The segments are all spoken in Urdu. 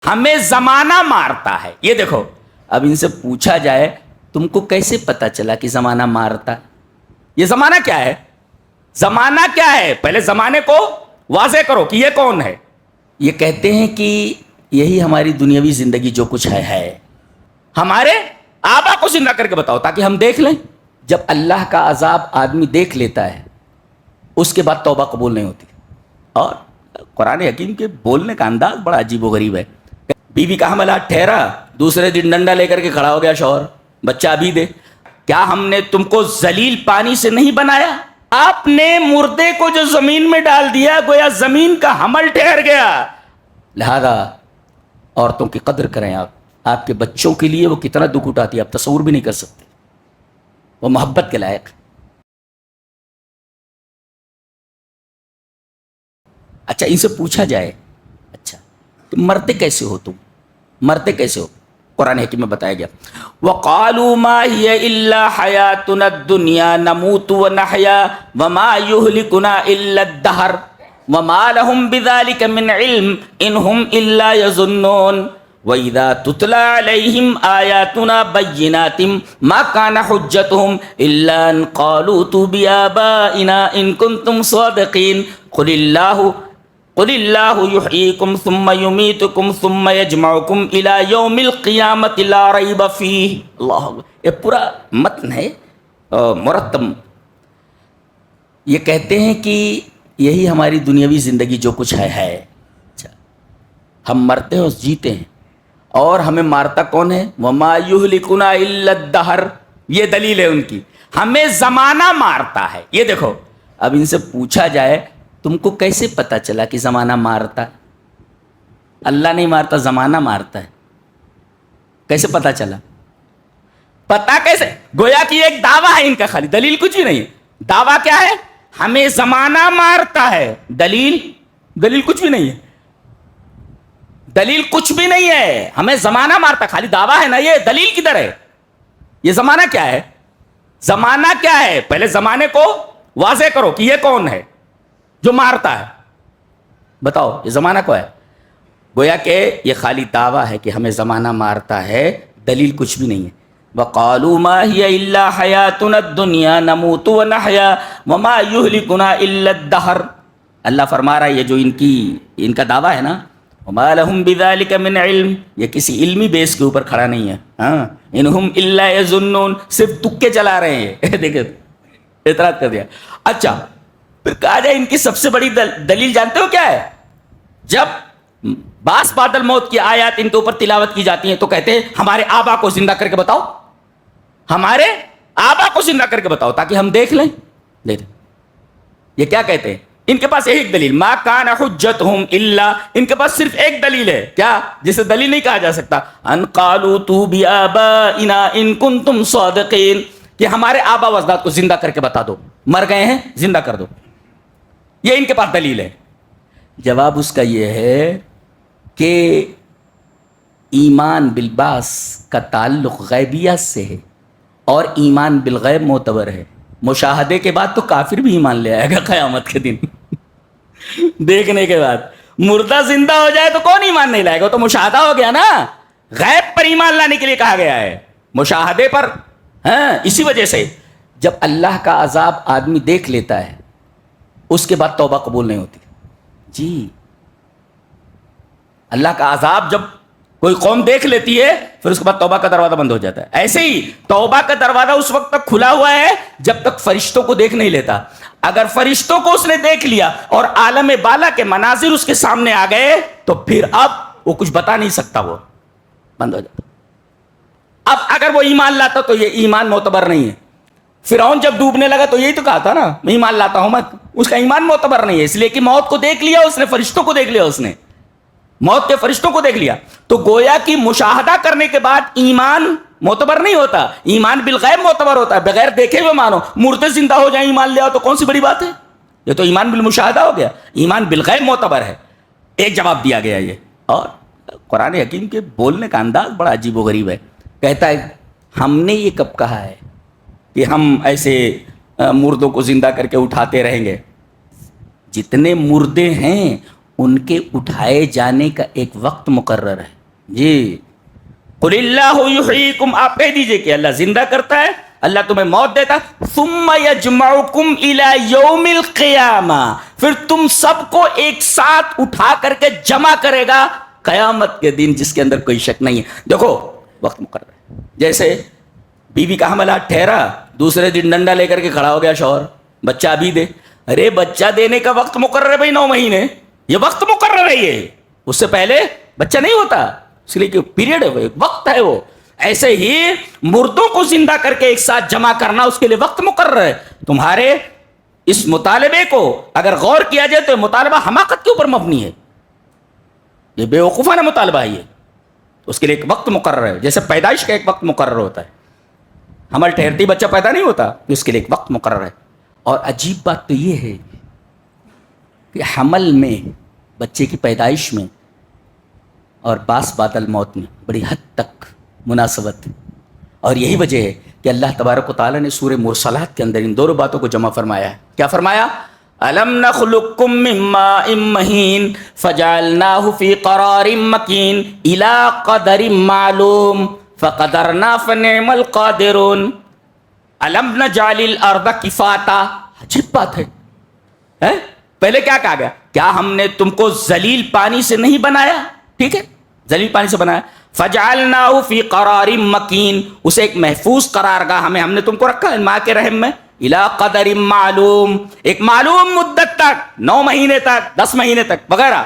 ہمیں زمانہ مارتا ہے. یہ دیکھو اب ان سے پوچھا جائے تم کو کیسے پتا چلا کہ زمانہ مارتا ہے؟ یہ زمانہ کیا ہے؟ زمانہ کیا ہے؟ پہلے زمانے کو واضح کرو کہ یہ کون ہے. یہ کہتے ہیں کہ یہی ہماری دنیاوی زندگی جو کچھ ہے. ہمارے آبا کو زندہ کر کے بتاؤ تاکہ ہم دیکھ لیں. جب اللہ کا عذاب آدمی دیکھ لیتا ہے اس کے بعد توبہ قبول نہیں ہوتی. اور قرآن حکیم کے بولنے کا انداز بڑا عجیب و غریب ہے. بیوی کا حمل ٹھہرا، دوسرے دن ڈنڈا لے کر کے کھڑا ہو گیا شوہر، بچہ ابھی دے. کیا ہم نے تم کو ذلیل پانی سے نہیں بنایا؟ آپ نے مردے کو جو زمین میں ڈال دیا گویا زمین کا حمل ٹھہر گیا. لہذا عورتوں کی قدر کریں. آپ کے بچوں کے لیے وہ کتنا دکھ اٹھاتی ہے آپ تصور بھی نہیں کر سکتے. وہ محبت کے لائق. اچھا ان سے پوچھا جائے اچھا تم مرتے کیسے ہو؟ تم مرتے کیسے ہو؟ قرآن حکیم میں بتایا گیا وَقَالُوا مَا هِيَ إِلَّا حَيَاتُنَا الدُّنْيَا نَمُوتُ وَنَحْيَا وَمَا يُهْلِكُنَا إِلَّا الدَّهْرُ وَمَا لَهُمْ بِذَلِكَ مِنْ عِلْمٍ إِنْ هُمْ إِلَّا يَظُنُّونَ وَإِذَا تُتْلَى عَلَيْهِمْ آيَاتُنَا بَيِّنَاتٍ مَا كَانَ حُجَّتُهُمْ إِلَّا أَنْ قَالُوا ائْتُوا بِآبَائِنَا إِنْ كُنْتُمْ صَادِقِينَ قل اللہ یحییکم ثم یمیتکم ثم یجمعکم الی یوم القیامت لا ریب فیہ. اللہ یہ پورا متن ہے مرتب. یہ کہتے ہیں کہ یہی ہماری دنیاوی زندگی جو کچھ ہے. اچھا ہم مرتے ہیں اور جیتے ہیں اور ہمیں مارتا کون ہے؟ وما یہلکنا الا الدہر. یہ دلیل ہے ان کی. ہمیں زمانہ مارتا ہے. یہ دیکھو اب ان سے پوچھا جائے تم کو کیسے پتا چلا کہ زمانہ مارتا ہے؟ اللہ نہیں مارتا، زمانہ مارتا ہے. کیسے پتا چلا؟ پتا کیسے؟ گویا کہ ایک دعویٰ ہے ان کا، خالی دلیل کچھ بھی نہیں ہے. دعویٰ کیا ہے؟ ہمیں زمانہ مارتا ہے. دلیل کچھ بھی نہیں ہے. دلیل کچھ بھی نہیں ہے. ہمیں زمانہ مارتا، خالی دعویٰ ہے نا. یہ دلیل کدھر ہے؟ یہ زمانہ کیا ہے؟ زمانہ کیا ہے؟ پہلے زمانے کو واضح کرو کہ یہ کون ہے جو مارتا ہے. بتاؤ یہ زمانہ کو ہے. گویا کہ یہ خالی دعویٰ ہے کہ ہمیں زمانہ مارتا ہے، دلیل کچھ بھی نہیں ہے. وَقَالُوا مَا هِيَ إِلَّا حَيَاتُنَا الدُّنْيَا نَمُوتُ وَنَحْيَا وَمَا يُهْلِكُنَا إِلَّا الدَّهْرُ. اللہ فرما رہا ہے یہ جو ان کا دعویٰ ہے نا وَمَا لَهُمْ بِذَلِكَ مِنْ عِلْمٍ، یہ کسی علمی بیس کے اوپر کھڑا نہیں ہے. إِنْهُمْ إِلَّا يَظُنُّونَ، صرف تکے چلا رہے ہیں. دیکھیں اعتراض کر دیا. اچھا پھر کہا جائے ان کی سب سے بڑی دلیل جانتے ہو کیا ہے؟ جب باس بادل موت کی آیات ان کے اوپر تلاوت کی جاتی ہیں تو کہتے ہیں ہمارے آبا کو زندہ کر کے بتاؤ، ہمارے آبا کو زندہ کر کے بتاؤ تاکہ ہم دیکھ لیں. یہ کیا کہتے ہیں؟ ان کے پاس ایک دلیل ما کان حجتہم الا، ان کے پاس صرف ایک دلیل ہے. کیا؟ جسے دلیل نہیں کہا جا سکتا. ان قالوا تو بآبائنا ان کنتم صادقین، کہ ہمارے آبا و اجداد کو زندہ کر کے بتا دو، مر گئے ہیں زندہ کر دو. یہ ان کے پاس دلیل ہے. جواب اس کا یہ ہے کہ ایمان بالبعث کا تعلق غیبیات سے ہے اور ایمان بالغیب معتبر ہے. مشاہدے کے بعد تو کافر بھی ایمان لے آئے گا قیامت کے دن. دیکھنے کے بعد مردہ زندہ ہو جائے تو کون ایمان نہیں لائے گا؟ تو مشاہدہ ہو گیا نا. غیب پر ایمان لانے کے لیے کہا گیا ہے، مشاہدے پر. اسی وجہ سے جب اللہ کا عذاب آدمی دیکھ لیتا ہے اس کے بعد توبہ قبول نہیں ہوتی. جی اللہ کا عذاب جب کوئی قوم دیکھ لیتی ہے پھر اس کے بعد توبہ کا دروازہ بند ہو جاتا ہے. ایسے ہی توبہ کا دروازہ اس وقت تک کھلا ہوا ہے جب تک فرشتوں کو دیکھ نہیں لیتا. اگر فرشتوں کو اس نے دیکھ لیا اور عالم بالا کے مناظر اس کے سامنے آ گئے تو پھر اب وہ کچھ بتا نہیں سکتا، وہ بند ہو جاتا. اب اگر وہ ایمان لاتا تو یہ ایمان معتبر نہیں ہے. فرعون جب ڈوبنے لگا تو یہی تو کہا تھا نا میں ایمان لاتا ہوں، اس کا ایمان معتبر نہیں ہے اس لیے کہ موت کو دیکھ لیا اس نے، فرشتوں کو دیکھ لیا اس نے، موت کے فرشتوں کو دیکھ لیا. تو گویا کہ مشاہدہ کرنے کے بعد ایمان معتبر نہیں ہوتا، ایمان بالغیب معتبر ہوتا ہے. بغیر دیکھے ہوئے مانو، مردے زندہ ہو جائیں ایمان لے آؤ تو کون سی بڑی بات ہے؟ یہ تو ایمان بالمشاہدہ ہو گیا. ایمان بالغیب معتبر ہے. ایک جواب دیا گیا یہ. اور قرآن حکیم کے بولنے کا انداز بڑا عجیب و غریب ہے. کہتا ہے ہم نے یہ کب کہا ہے کہ ہم ایسے مردوں کو زندہ کر کے اٹھاتے رہیں گے؟ جتنے مردے ہیں ان کے اٹھائے جانے کا ایک وقت مقرر ہے. جی قل اللہ یحییکم، آپ کہہ دیجئے کہ اللہ زندہ کرتا ہے، اللہ تمہیں موت دیتا، ثم یجمعکم الی یوم القیامہ، پھر تم سب کو ایک ساتھ اٹھا کر کے جمع کرے گا قیامت کے دن، جس کے اندر کوئی شک نہیں ہے۔ دیکھو وقت مقرر ہے، جیسے بیوی کا حمل آج ٹھہرا، دوسرے دن ڈنڈا لے کر کے کھڑا ہو گیا شوہر، بچہ ابھی دے، ارے بچہ دینے کا وقت مقرر ہے بھائی 9 مہینے، یہ وقت مقرر ہے، یہ اس سے پہلے بچہ نہیں ہوتا، اس لیے کہ پیریڈ ہے، وہ ایک وقت ہے۔ وہ ایسے ہی مردوں کو زندہ کر کے ایک ساتھ جمع کرنا، اس کے لیے وقت مقرر ہے۔ تمہارے اس مطالبے کو اگر غور کیا جائے تو مطالبہ حماقت کے اوپر مبنی ہے، یہ بے وقوفانہ مطالبہ ہے، یہ اس کے لیے ایک وقت مقرر ہے، جیسے پیدائش کا ایک وقت مقرر ہوتا ہے، حمل ٹھہرتی بچہ پیدا نہیں ہوتا، اس کے لیے ایک وقت مقرر ہے۔ اور عجیب بات تو یہ ہے کہ حمل میں، بچے کی پیدائش میں اور باس بعد الموت میں بڑی حد تک مناسبت ہے، اور یہی وجہ ہے کہ اللہ تبارک و تعالیٰ نے سورہ مرسلات کے اندر ان دونوں باتوں کو جمع فرمایا ہے۔ کیا فرمایا؟ أَلَمْ نَخْلُقكُّم مِّن مَّاءٍ مَّهِينٍ فَجَعَلْنَاهُ فِي قَرَارٍ مَّكِينٍ إِلَىٰ قَدَرٍ مَّعْلُومٍ فَقَدَرْنَا فَنِعْمَ الْقَادِرُونَ أَلَمْ نَجْعَلِ الْأَرْضَ كِفَاتًا، عجیب بات ہے، پہلے کیا کہا گیا؟ کیا ہم نے تم کو ذلیل پانی سے نہیں بنایا؟ ٹھیک ہے، ذلیل پانی سے بنایا، فَجَعَلْنَاهُ فِي قَرَارٍ مَّكِينٍ، اسے ایک محفوظ قرارگاہ ہم نے تم کو رکھا ہے ماں کے رحم میں، اِلَىٰ قَدَرٍ معلوم، ایک معلوم مدت تک، 9 مہینے تک، 10 مہینے تک وغیرہ۔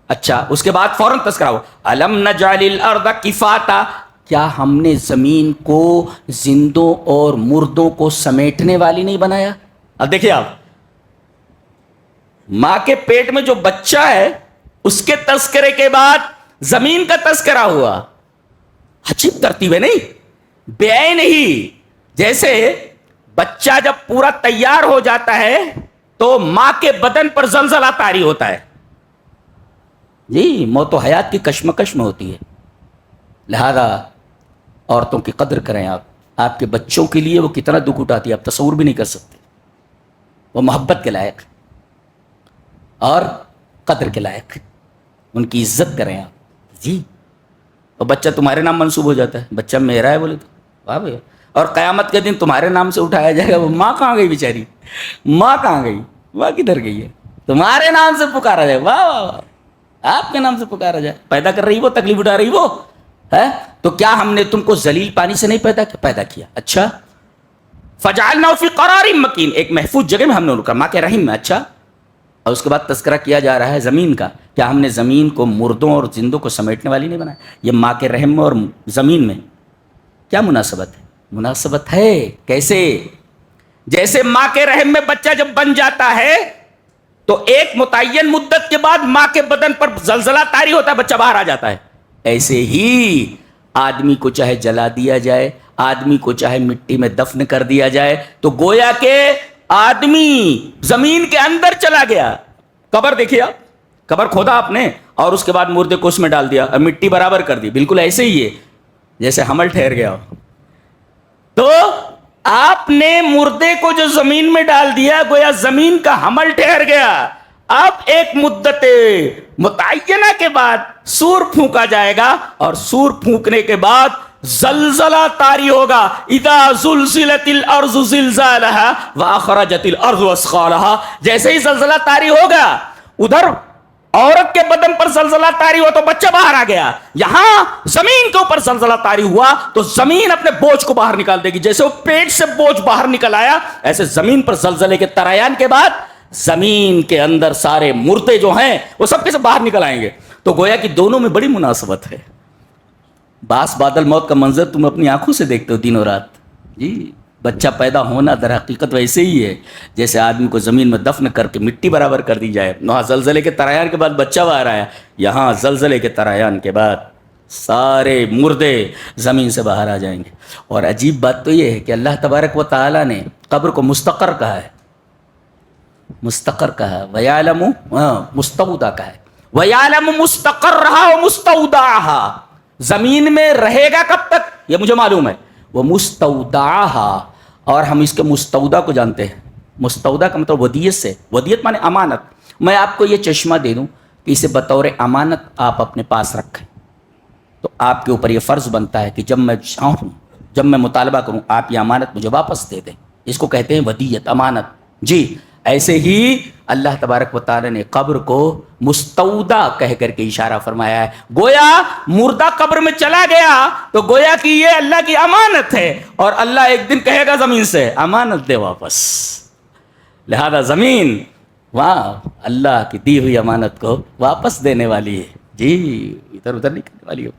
اچھا، اس کے بعد فوراً تذکرہ ہو، أَلَمْ نَجْعَلِ الْأَرْضَ كِفَاتًا، کیا ہم نے زمین کو زندوں اور مردوں کو سمیٹنے والی نہیں بنایا؟ اب دیکھیے آپ، ماں کے پیٹ میں جو بچہ ہے اس کے تذکرے کے بعد زمین کا تذکرہ ہوا، عجیب ترتیب ہے نہیں؟ بے نہیں، جیسے بچہ جب پورا تیار ہو جاتا ہے تو ماں کے بدن پر زلزلہ طاری ہوتا ہے، جی موت و حیات کی کشمکش میں ہوتی ہے، لہذا عورتوں کی قدر کریں آپ کے بچوں کے لیے وہ کتنا دکھ اٹھاتی ہے آپ تصور بھی نہیں کر سکتے، وہ محبت کے لائق اور قدر کے لائق، ان کی عزت کریں آپ، جی اور بچہ تمہارے نام منسوب ہو جاتا ہے، بچہ میرا ہے بولے تو واہ بھائی، اور قیامت کے دن تمہارے نام سے اٹھایا جائے گا، وہ ماں کہاں گئی بیچاری، ماں کہاں گئی، ماں کدھر گئی ہے، تمہارے نام سے پکارا جائے، واہ واہ واہ، آپ کے نام سے پکارا جائے، پیدا کر رہی وہ، تکلیف اٹھا رہی وہ ہے، تو کیا ہم نے تم کو ذلیل پانی سے نہیں پیدا کیا؟ اچھا، فَجَعَلْنَاهُ فِي قَرَارٍ مَّكِينٍ، ایک محفوظ جگہ میں ہم نے رکھا، ماں کے رحم میں۔ اچھا، اور اس کے بعد تذکرہ کیا جا رہا ہے زمین کا، کیا ہم نے زمین کو مردوں اور زندوں کو سمیٹنے والی نہیں بنایا؟ یہ ماں کے رحم میں اور زمین میں کیا مناسبت ہے؟ مناسبت ہے، کیسے؟ جیسے ماں کے رحم میں بچہ جب بن جاتا ہے تو ایک متعین مدت کے بعد ماں کے بدن پر زلزلہ طاری ہوتا ہے، بچہ باہر آ جاتا ہے، ایسے ہی آدمی کو چاہے جلا دیا جائے، آدمی کو چاہے مٹی میں دفن کر دیا جائے، تو گویا کہ آدمی زمین کے اندر چلا گیا، قبر دیکھیے آپ، قبر کھودا آپ نے اور اس کے بعد مردے کو اس میں ڈال دیا اور مٹی برابر کر دی، بالکل ایسے ہی ہے جیسے حمل ٹھہر گیا ہو، تو آپ نے مردے کو جو زمین میں ڈال دیا، گویا زمین کا حمل ٹھہر گیا، اب ایک مدت متعینہ کے بعد سور پھونکا جائے گا، اور سور پھونکنے کے بعد زلزلہ طاری ہوگا، اذا زلزلت الارض زلزالها واخرجت الارض اثقالها، جیسے ہی زلزلہ طاری ہوگا، ادھر عورت کے بدن پر زلزلہ طاری ہوا تو بچہ باہر آ گیا، یہاں زمین کے اوپر زلزلہ طاری ہوا تو زمین اپنے بوجھ کو باہر نکال دے گی، جیسے وہ پیٹ سے بوجھ باہر نکل آیا، ایسے زمین پر زلزلے کے ترایان کے بعد زمین کے اندر سارے مردے جو ہیں وہ سب کے سب باہر نکل آئیں گے، تو گویا کہ دونوں میں بڑی مناسبت ہے۔ باس بادل موت کا منظر تم اپنی آنکھوں سے دیکھتے ہو دن و رات، جی بچہ پیدا ہونا در حقیقت ویسے ہی ہے جیسے آدمی کو زمین میں دفن کر کے مٹی برابر کر دی جائے، وہاں زلزلے کے ترایان کے بعد بچہ باہر آیا، یہاں زلزلے کے ترایان کے بعد سارے مردے زمین سے باہر آ جائیں گے۔ اور عجیب بات تو یہ ہے کہ اللہ تبارک و تعالیٰ نے قبر کو مستقر کہا ہے، مستقر کہا ہے، وَيَعْلَمُ مستودع کہا ہے، وَيَعْلَمُ مُسْتَقَرَّهَا وَمُسْتَوْدَعَهَا، زمین میں رہے گا کب تک یہ مجھے معلوم ہے، وہ مستودعها، اور ہم اس کے مستودع کو جانتے ہیں، مستودع کا مطلب ودیت سے، ودیت مانے امانت، میں آپ کو یہ چشمہ دے دوں کہ اسے بطور امانت آپ اپنے پاس رکھیں، آپ کے اوپر یہ فرض بنتا ہے کہ جب میں چاہوں، جب میں مطالبہ کروں، آپ یہ امانت مجھے واپس دے دیں. اس کو کہتے ہیں ودیت، امانت. جی ایسے ہی اللہ تبارک و تعالی نے قبر کو مستودع کہہ کر کے اشارہ فرمایا ہے. گویا مردہ قبر میں چلا گیا تو گویا کہ یہ اللہ کی امانت ہے، اور اللہ ایک دن کہے گا زمین سے امانت دے واپس. لہذا زمین وہاں اللہ کی دی ہوئی امانت کو واپس دینے والی ہے. جی ادھر ادھر نہیں کرنے والی ہو.